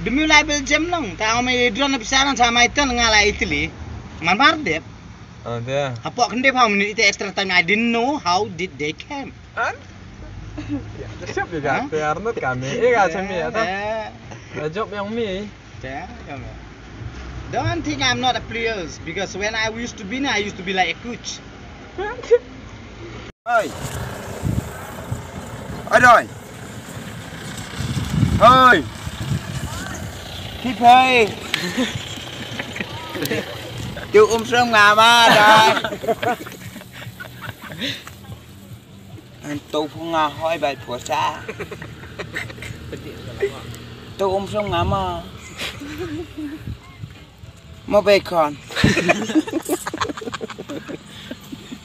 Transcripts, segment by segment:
demi label jam nang tahu mai drone pisaran sama itu ngala Italy man mardep dia apa kendep how minute itu extra time I didn't know how did they came siap juga Arnold kami kami ya job yang mi don't think I'm not a player because when I used to be like a coach ơi rồi ơi Thịt ơi chú sông ngà ba rồi anh tôi không ngà hỏi bài của cha tôi sông ngà mà về con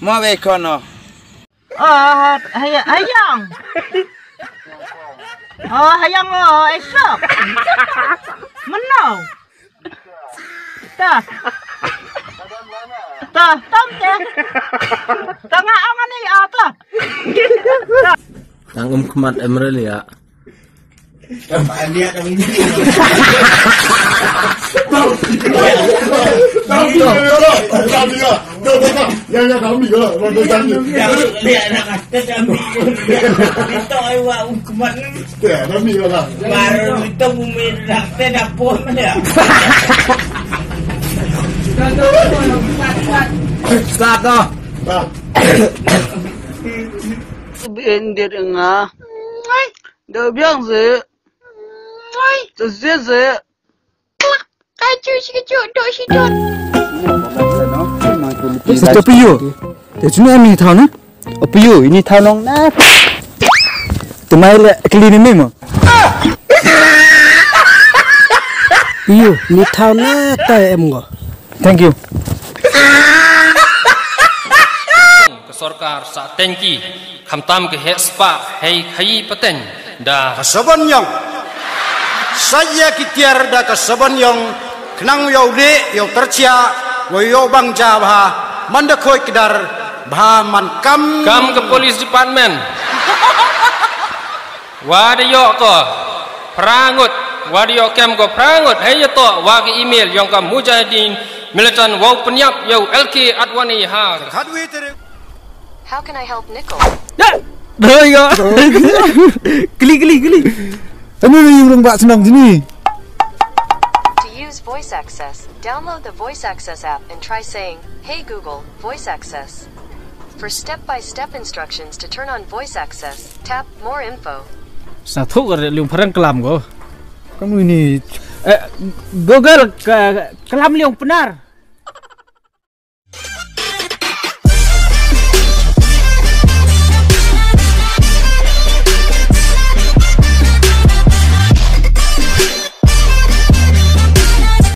mà về con à hayang hayang esok menau ta tom te tengah angan ni apa tangum kemat emerald ya lihat kami ini start dah bên địa ngà đều biết gì tự giết gì cái chú đôi xí đôi Itu piu. Dia cuma ni tahu na. Piu ini tahu nong na. Tumai le kelini ni mo. piu ni tahu na ta em go Thank you. Kesorkar sa tengki khamtam ke hespa hei khai paten da kasaban yang saya kitiar da kasaban yang kenang yau de yau tercia yau bang jabha mandakoi kedar bha man kam ke police department wadiyo ko prangut wadiyo kem ko prangut hei to wa ke email yang ka mujahidin militan wau penyap yau LK Adwani ha khadwi tere. How can I help Nickel? Dah ya. Geli. Anu yang orang buat senang sini. To use voice access, download the voice access app and try saying, "Hey Google, voice access." For step-by-step instructions to turn on voice access, tap more info. Satu ada liung perang kelam go. Kamu ini Google kelam liung benar.